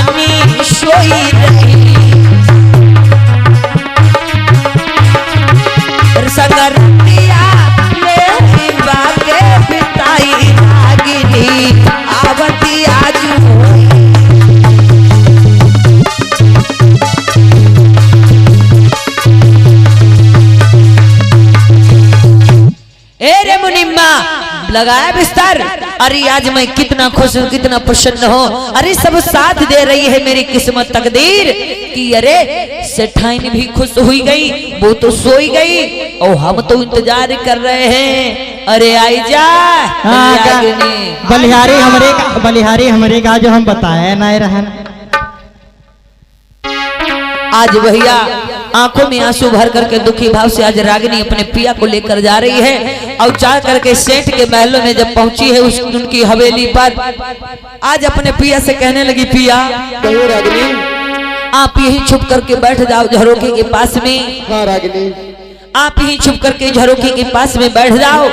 रानी सोई रही संगरिया ले बागे बिताई रागिनी आवती आजू रे मुनिम्मा लगाया बिस्तर। अरे आज मैं कितना खुश हूँ, कितना प्रसन्न हूँ। अरे सब साथ दे रही है मेरी किस्मत तकदीर कि अरे सेठाइन भी खुश हुई गई, वो तो सोई गई और हम तो इंतजार कर रहे हैं। अरे आई जा बलिहारी हमरे का जो हम बताए ना रहन। आज भैया आंखों में आंसू भर करके दुखी भाव से आज रागिनी अपने पिया को लेकर जा रही है और जा करके सेठ के महलों में जब पहुंची है उनकी हवेली पर आज अपने पिया से कहने लगी, पिया रागिनी आप यही छुप करके बैठ जाओ झरोखे के पास में। हाँ रागिनी आप यही छुप करके झरोखे के पास में बैठ जाओ।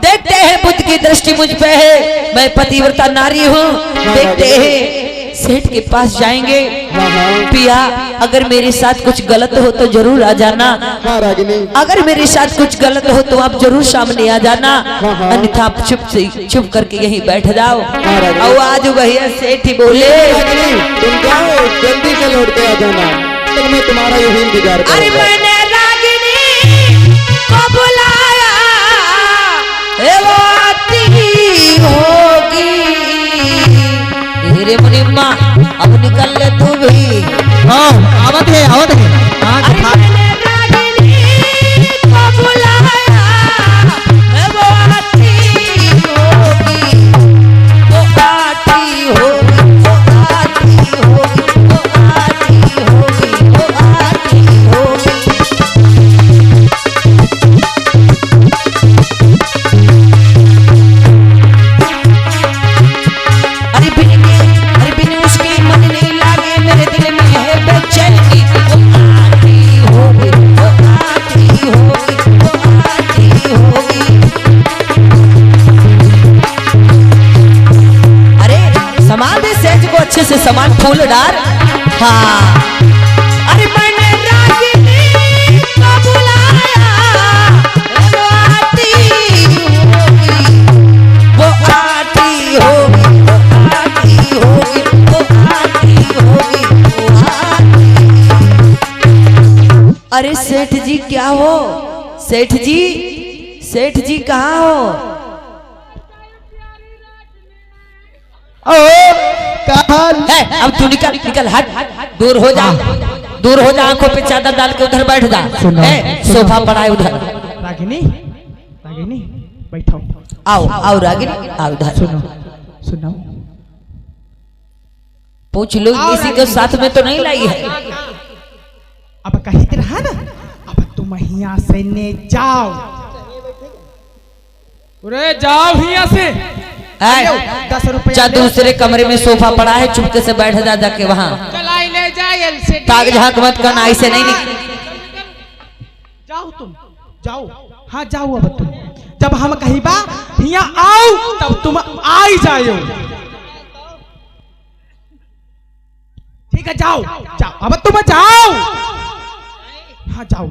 देखते हैं बुद्ध की दृष्टि मुझ पे है, मैं पतिव्रता नारी हूँ। देखते हैं सेठ के पास जाएंगे। पिया अगर मेरे साथ कुछ गलत हो तो जरूर आ जाना। अगर मेरे साथ कुछ गलत हो तो आप जरूर सामने आ जाना, अन्यथा आप चुप करके यहीं बैठ जाओ। और आज भैया सेठ ही बोले, तुम जाओ जल्दी से लौट के आ जाना, तो मैं तुम्हारा यही इंतजार करूंगा। अरे मैंने रागिनी को बुलाया, वो आती होगी। रे मुनिम्मा अब निकल ले तू भी। हाँ आवत है अरे मैंने रागिनी को बुलाया, वो आती होगी, वो आती होगी, वो आती होगी, वो आती होगी, वो आती होगी। अच्छे से सामान फूल डाल। हाँ अरे मैंने रागिनी को बुलाया, वो आती होगी, वो आती होगी, वो आती होगी, वो आती होगी, वो आती। अरे सेठ जी क्या हो? सेठ जी कहाँ हो? है अब तू निकल हट, दूर हो जा, आंखों पे चादर डाल के उधर बैठ जा। सोफा पड़ा है उधर। रागिनी बैठो। आओ रागिनी आओ उधर। सुनो पूछ लो किसी के साथ में तो नहीं लाई है। अब कहीं के रहा ना, अब तुम यहाँ से ने जाओ। अरे जाओ यहाँ से। 10 रुपया जा दूसरे कमरे में सोफा पड़ा है, चुपके से बैठ जा जाके वहाँ। ताक झाक मत करना, ऐसे नहीं जाओ तुम जाओ। हाँ जाओ अब तुम, जब हम कहीं बा यहाँ आओ तब तुम आई जाओ। ठीक है जाओ अब तुम जाओ। हाँ जाओ।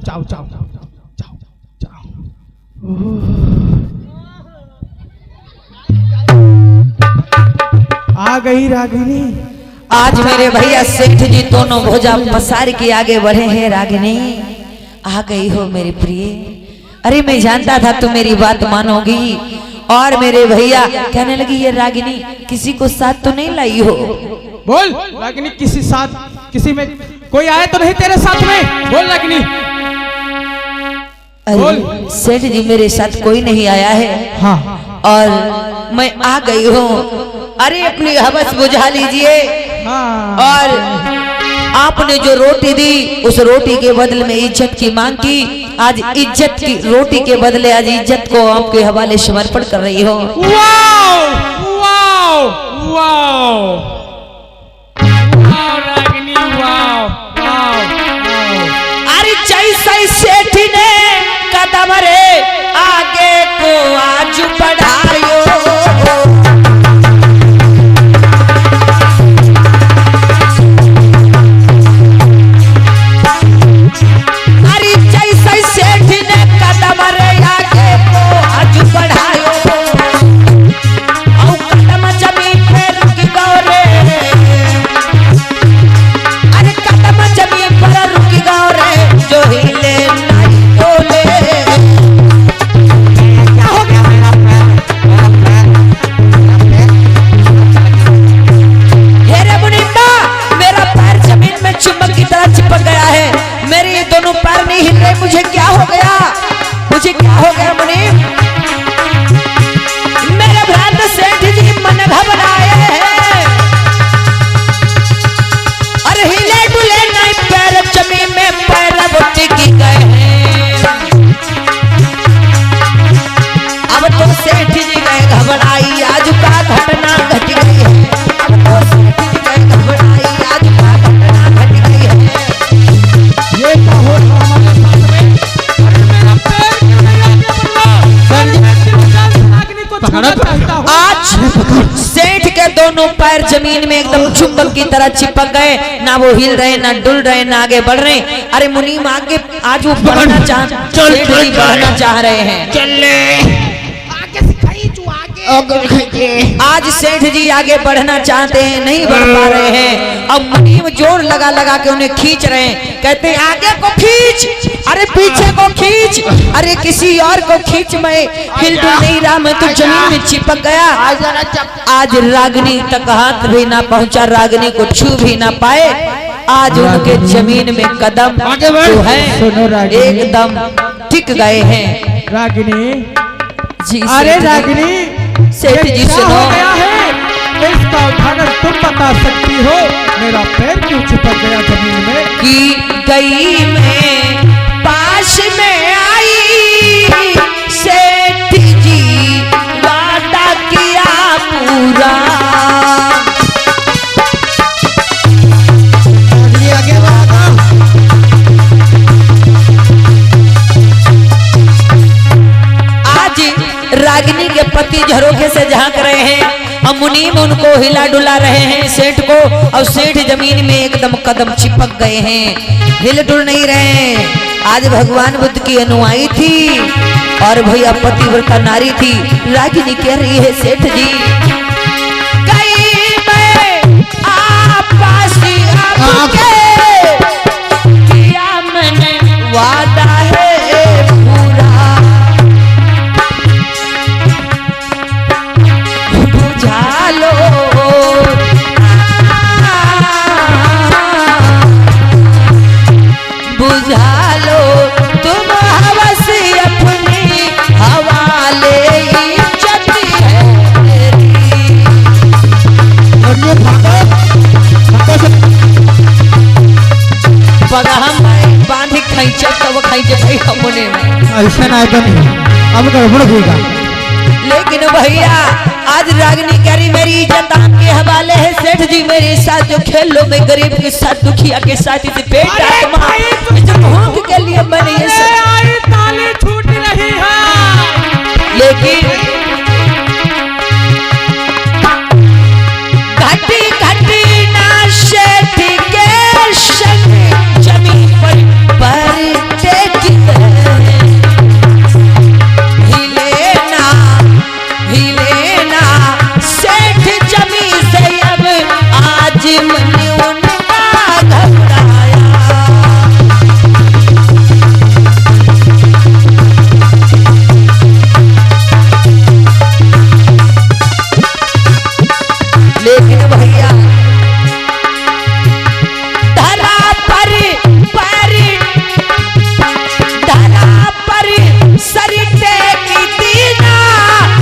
आ गई रागिनी। आज मेरे भैया सेठ जी दोनों भुजा पसार के आगे बढ़े हैं। रागिनी आ गई हो मेरी प्रिय। अरे मैं जानता था तुम मेरी बात मानोगी। और मेरे भैया कहने लगी, ये रागिनी किसी को साथ तो नहीं लाई हो? बोल रागिनी, किसी में कोई आया तो नहीं तेरे साथ में? बोल रागिनी। अरे सेठ जी मेरे साथ कोई नहीं आया है। हाँ और मैं आ गई हूँ। अरे अपनी हवस बुझा लीजिए। हाँ। और आपने जो रोटी दी उस रोटी के बदले में इज्जत की मांग की। आज इज्जत की रोटी के बदले आज इज्जत को आपके हवाले समर्पण कर रही हो। रागिनी अरे जैसा सेठ ने कदम रे आगे को आज बढ़ायो, जमीन में एकदम चुंबक की तरह चिपक गए, ना वो हिल रहे, ना डुल रहे, ना आगे बढ़ रहे। अरे मुनीम आगे आज वो बढ़ना चाह रहे हैं। आज सेठ जी आगे बढ़ना चाहते हैं, नहीं बढ़ पा रहे हैं। अब मुनीम जोर लगा लगा के उन्हें खींच रहे हैं, कहते हैं आगे को खींच, अरे पीछे को खींच, अरे किसी और को खींच, मैं हिल डुल नहीं रहा, मैं तो जमीन में चिपक गया। आज रागिनी तक हाथ भी ना पहुंचा, रागिनी को छू भी ना पाए। आज उनके जमीन में कदम जो है एकदम टिक गए हैं। रागिनी जी अरे रागिनी सेठ जी सुनो, इसका उदाहरण तुम बता सकती हो, मेरा पैर क्यों चिपक गया जमीन में? कि गई मैं पास में आई, सेठ जी वादा किया पूरा। आज रागिनी के पति झरोखे से झांक रहे हैं, अब मुनीम उनको हिला डुला रहे हैं सेठ को, और सेठ जमीन में एकदम कदम चिपक गए हैं, हिल डुल नहीं रहे। आज भगवान बुद्ध की अनुयायी थी और भैया पतिव्रता नारी थी। रागिनी कह रही है सेठ जी गई मैं आपसी आपके, किया मैंने वादा है पूरा, बुझा लो बुझा लो तुम हवस अपनी, हवाले इज्जत है तेरी। पगहम बांधी खैचे तब खैचे भाई हमने में ऐसा ना अब गड़बड़ होगा। लेकिन भैया आज रागिनी कह रही मेरी इज्जत आपके हवाले है सेठ जी, मेरे साथ जो खेल लो, मैं गरीब के साथ दुखिया के साथ इसे पेट आत्मा इसे भोग के लिए मैंने ये सब ताली छूट रही है। लेकिन घटी घटी ना सेठ के संग जमीन पर टेकी हिले ना सेठ जमी से, अब आज मन उनका घबराया। लेकिन भैया धरा पर सरिटे की दीना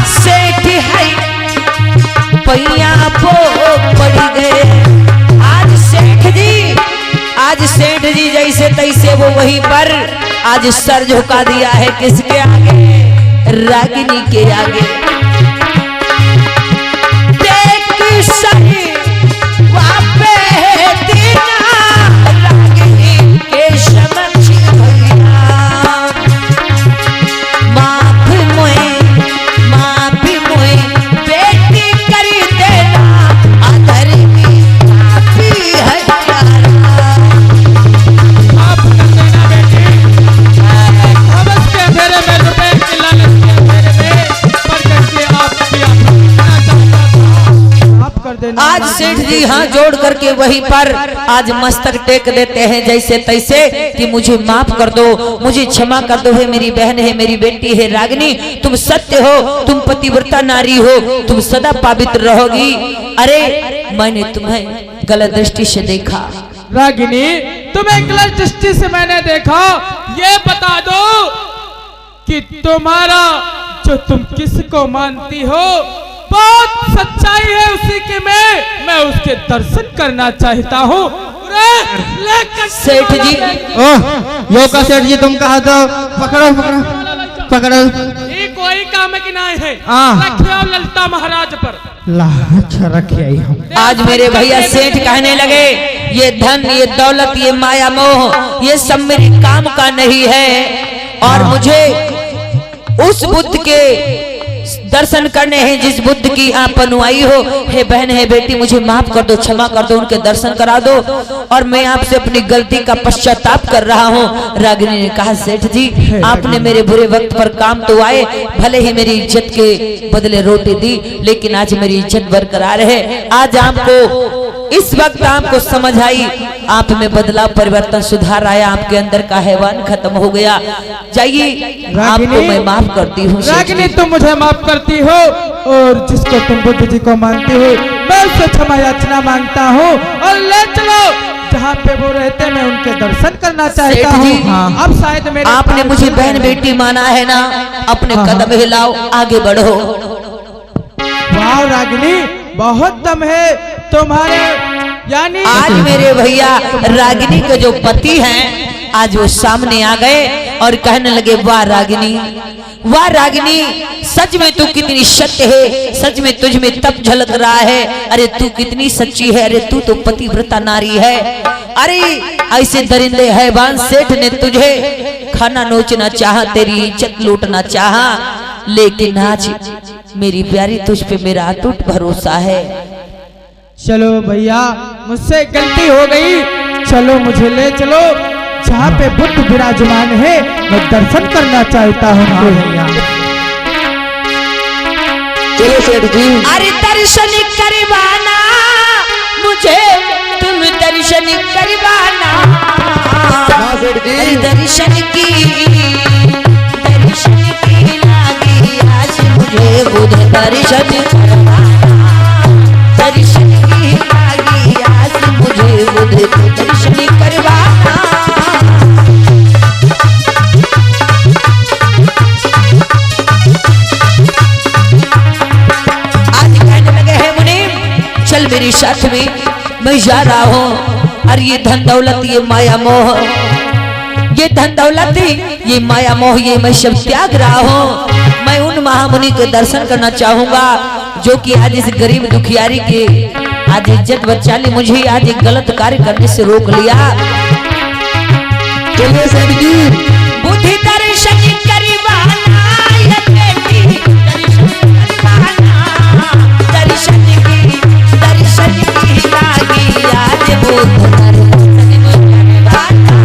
सेठ है पैया पो पड़ गए। आज सेठ जी जैसे तैसे वो वहीं पर आज सर झुका दिया है, किसके आगे? रागिनी के आगे। देख सही वापे दीना रागिनी के समक्ष भैया, माफी मोए बेटी करी देना, आदर भी काफी है प्यारा। माफ कर देना बेटी, हवस के अंधेरे में रुपए की लालच के अंधेरे में पड़ करके आपकी अपना चाहता था, माफ कर देना। आज सेठ जी हाथ जोड़ करके वहीं पर आज मस्तक टेक देते हैं जैसे तैसे कि मुझे माफ कर दो, मुझे क्षमा कर दो, है मेरी बहन है, मेरी बेटी है रागिनी, तुम सत्य हो, तुम पतिव्रता नारी हो, तुम सदा पवित्र रहोगी। अरे मैंने तुम्हें गलत दृष्टि से देखा। रागिनी तुम्हें गलत दृष्टि से मैंने देखा, ये बता दो कि तुम्हारा जो तुम किसको मानती हो बहुत सच्चाई है, उसी के मैं उसके दर्शन करना चाहता हूँ। सेठ जी योगा सेठ जी तुम कहा तो पकड़ो पकड़ो। ये कोई काम की नहीं है, हाँ। रखियो ललिता महाराज पर। अच्छा रखे आई हम। आज मेरे भैया सेठ कहने लगे ये धन, ये दौलत, ये माया मोह, ये सब मेरे काम का नहीं है, और मुझे उस बुद्ध के दर्शन करने हैं जिस बुद्ध की आप अनुयायी हो, हे बहन है बेटी मुझे माफ कर दो, क्षमा कर दो, उनके दर्शन करा दो और मैं आपसे अपनी गलती का पश्चाताप कर रहा हूँ। रागिनी ने कहा सेठ जी आपने मेरे बुरे वक्त पर काम तो आए, भले ही मेरी इज्जत के बदले रोटी दी, लेकिन आज मेरी इज्जत बरकरार है। आज आपको इस वक्त आपको समझ आई, आप में बदलाव परिवर्तन सुधार आया, आपके अंदर का हैवान खत्म हो गया। जाइए आपको मैं माफ करती हूँ। रागिनी तुम मुझे माफ करती हो और जिसको तुम बुद्ध जी को मानती हो मैं उससे क्षमा याचना मांगता हूँ और ले चलो जहाँ पे वो रहते मैं उनके दर्शन करना चाहता हूँ। हाँ। अब शायद मेरे आपने मुझे बहन बेटी माना है ना, अपने कदम हिलाओ, आगे बढ़ो। वाह रागिनी बहुत दम है तुम्हारे, यानी आज मेरे भैया रागिनी के जो पति हैं आज वो सामने आ गए और कहने लगे वाह रागिनी, वाह रागिनी, सच में तू कितनी सत्य है, सच में तुझ में तप झलक रहा है, अरे तू कितनी सच्ची है, अरे तू तो पतिव्रता नारी है। अरे ऐसे दरिंदे हैवान सेठ ने तुझे खाना नोचना चाहा, तेरी इज्जत लूटना चाहा, लेकिन आज मेरी प्यारी तुझ पे मेरा अटूट भरोसा है। चलो भैया मुझसे गलती हो गई, चलो मुझे ले चलो जहाँ पे बुद्ध विराजमान है, मैं दर्शन करना चाहता हूँ। भैया चलो सेठ जी। अरे दर्शन करवाना मुझे, तुम दर्शन करवाना। हाँ सेठ जी। अरे दर्शन की लागी आज मुझे बुद्ध दर्शन करवाना, दर्शन की लागी आज मुझे बुद्ध दर्शन करवाना। आज कहने लगे हैं मुनीम चल मेरे साथ में, मैं जा रहा हूँ। और ये धन दौलत ये माया मोह, ये धन दौलत ये माया मोह ये मैं सब त्याग रहा हूँ। मैं उन महामुनि के दर्शन करना चाहूंगा जो कि आज इस गरीब दुखियारी के आज इज्जत बचा ली, मुझे आज एक गलत कार्य करने से रोक लिया। चलिए सेठ जी। बुद्धि दर्शन करवाना ये बेटी, दर्शन की लागी आज बुद्ध दर्शन करवाना,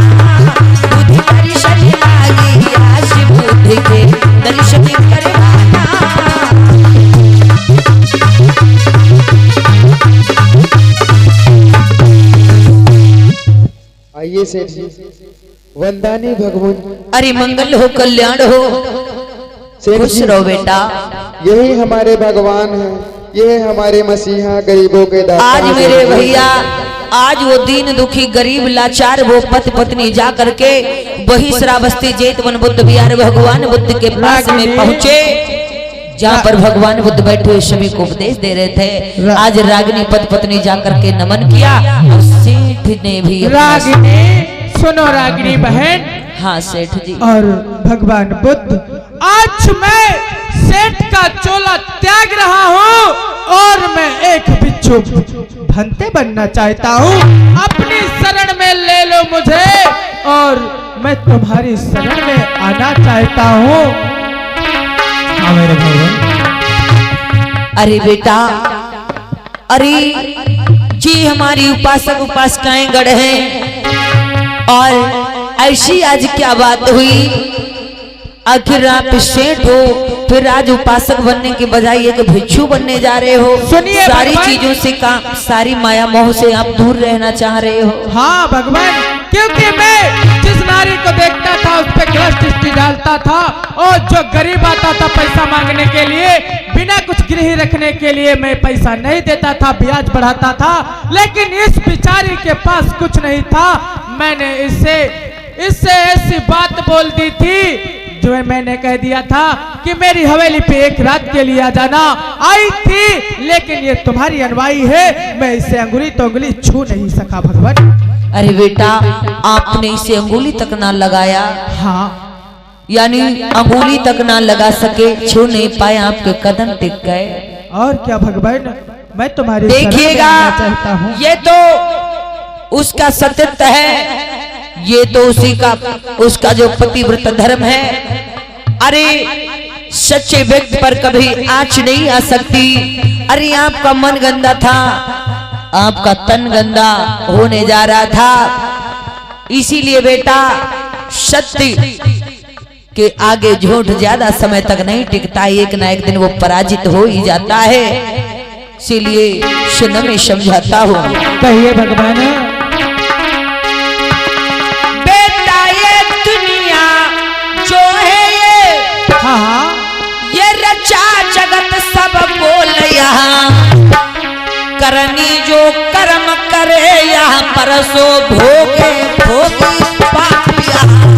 बुद्धि दर्शन लागी आज बुद्ध के दर्शन करवाना। आइए सेठ जी, वंदानी भगवान। अरे मंगल हो कल्याण हो, सेठ खुश जी, रहो बेटा। यही हमारे भगवान हैं, ये हमारे मसीहा गरीबों के दाता। आज मेरे भैया आज वो दीन दुखी गरीब लाचार वो पति पत्नी जा करके वही श्रावस्ती जेतवन बुद्ध विहार भगवान बुद्ध के पास में पहुंचे, जहाँ पर भगवान बुद्ध बैठे हुए सभी को उपदेश दे रहे थे। आज रागिनी पति पत्नी जाकर के नमन किया और सेठ ने भी रागिनी सुनो रागिनी बहन। हाँ सेठ जी। और भगवान बुद्ध आज मैं सेठ का चोला त्याग रहा हूँ और मैं एक बिच्छू भंते बनना चाहता हूँ। अपनी शरण में ले लो मुझे और मैं तुम्हारी शरण में आना चाहता हूँ। हाँ मेरे भगवान। अरे बेटा, अरे जी हमारी उपासक उपासिकाएं गढ़ हैं और ऐसी आज क्या बात हुई, आखिर आप सेठ हो फिर आज उपासक बनने के बजाय एक भिक्षु बनने जा रहे हो। सुनिए सारी भगवान। चीजों से काम सारी माया मोह से आप दूर रहना चाह रहे हो। हाँ भगवान, क्योंकि मैं जिस नारी को देखता था उस पर गलत दृष्टि डालता था और जो गरीब आता था पैसा मांगने के लिए बिना कुछ गिरवी रखने के लिए मैं पैसा नहीं देता था, ब्याज बढ़ाता था, लेकिन इस बिचारी के पास कुछ नहीं था। मैंने इससे ऐसी बात बोल दी थी जो मैंने कह दिया था कि मेरी हवेली पे एक रात के लिए आ जाना। आई थी लेकिन ये तुम्हारी अनुयायी है, मैं इसे अंगुली तो अंगुली छू नहीं सका भगवान। अरे बेटा आपने इसे अंगुली तक ना लगाया। हाँ यानी अंगुली तक ना लगा सके, छू नहीं पाए, आपके कदम टिक गए। और क्या भगवान, मैं तुम्हारी देखिएगा शरण में आना चाहता हूँ। ये तो उसका सत्यत्व है, ये तो उसी का उसका जो पतिव्रत धर्म है। अरे सच्चे व्यक्ति पर कभी आँच नहीं आ सकती। अरे आपका मन गंदा था, आपका तन गंदा होने जा रहा था, इसीलिए बेटा सत्य के आगे झूठ ज्यादा समय तक नहीं टिकता, एक ना एक दिन वो पराजित हो ही जाता है। इसीलिए सुनो मैं समझाता हूँ। कहिए भगवान। बेटा ये दुनिया जो है ये रचा जगत सब बोल यहाँ, करनी जो कर्म करे यहाँ पर सो भोगे भोगी पाप यहाँ।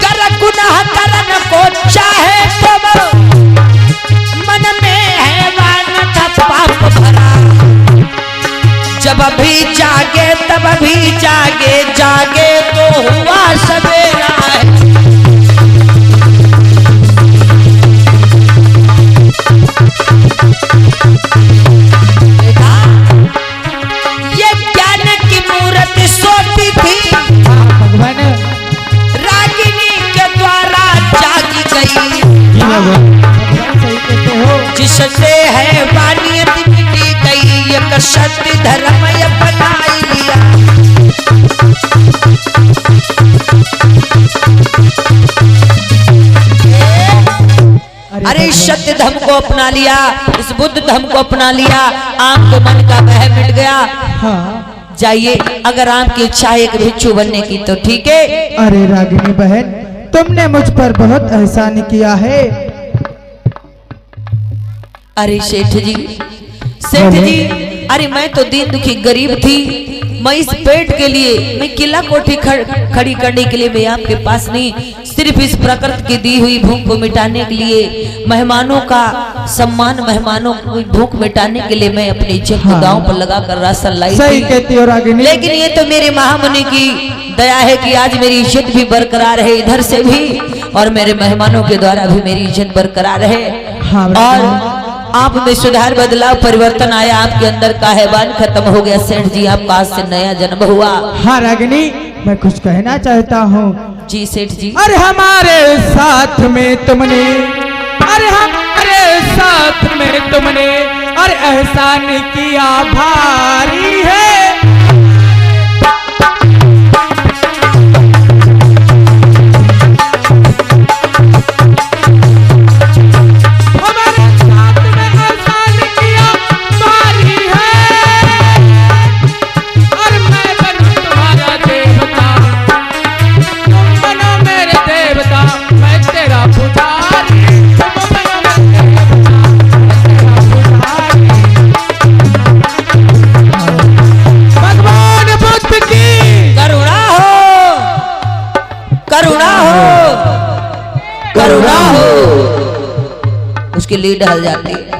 कर गुनाह करन को चाहे तुम, मन में है वान पाप भरा, जब भी जागे तब भी जागे, जागे तो हुआ सवेरा है। देखा ये ज्ञान की मूर्ति सोती थी भगवान, रागिनी के द्वारा जागी गई, सही कहते हो। जिससे है वानियत मिटी गई, एक सत्य धर्म अपनाई लिया। अरे इस सत्य धर्म को अपना लिया, इस बुद्ध धर्म को अपना लिया, आपके मन का भय मिट गया। हाँ। जाइए, अगर आपकी इच्छा है एक भिक्षु बनने की तो ठीक है। अरे रागिनी बहन, तुमने मुझ पर बहुत एहसान किया है। अरे सेठ जी, सेठ जी, अरे मैं तो दीन दुखी गरीब थी, मैं इस पेट के लिए, मैं किला कोठी खड़ी करने के लिए मैं आपके पास नहीं, सिर्फ इस प्रकृति की दी हुई भूख को मिटाने के लिए, मेहमानों का सम्मान, मेहमानों की भूख मिटाने के लिए मैं अपनी इज्जत को दांव पर लगाकर राशन लाई सही थी। कहती हो रागिनी। लेकिन ये तो मेरे महामुनि की दया है कि आज मेरी इज्जत भी बरकरार है, इधर से भी और मेरे मेहमानों के द्वारा भी मेरी इज्जत बरकरार है। हाँ, और आप में सुधार, बदलाव, परिवर्तन आया, आपके अंदर का हैवान खत्म हो गया। सेठ जी, आपका आज से नया जन्म हुआ। हाँ रागिनी, मैं कुछ कहना चाहता हूँ। जी सेठ जी। अरे हमारे साथ में तुमने, अरे हमारे साथ में तुमने, अरे एहसान किया भारी है। उसकी लीड हल जाती है।